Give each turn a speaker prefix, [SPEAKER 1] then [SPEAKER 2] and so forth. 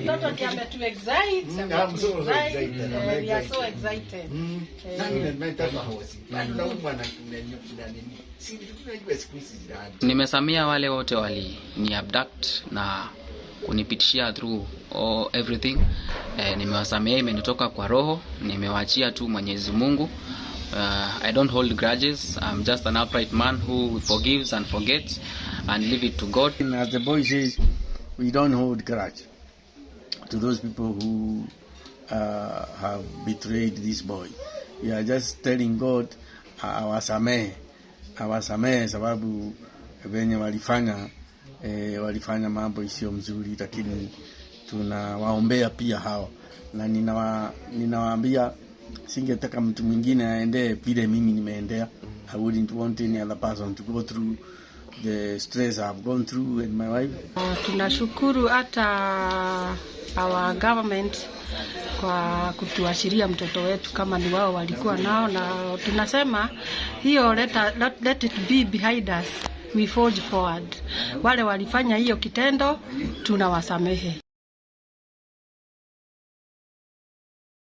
[SPEAKER 1] Mtoto ndiye ametu-excite. I'm so excited. We are so excited.
[SPEAKER 2] Nimesamia wale wote ni abduct na kunipitishia through everything. Nimewasamia, imenitoka kwa roho, nimewaachia tu Mwenyezi Mungu. I don't hold grudges. I'm just an upright man who forgives and forgets and leave it to God.
[SPEAKER 3] And as the boy says, we don't hold grudge to those people who have betrayed this boy. We are just telling God awasamehe sababu wenye walifanya mambo isiyo mzuri, lakini tunawaombea pia hao, na ninawaambia singetaka mtu mwingine aendee vile mimi nimeendea. I wouldn't want any other person to go through the stress I've gone through and my wife.
[SPEAKER 1] Tunashukuru hata our government kwa kutuashiria mtoto wetu kama ni wao walikuwa nao, na tunasema hiyo let it be behind us, we forge forward. Wale walifanya hiyo kitendo tunawasamehe.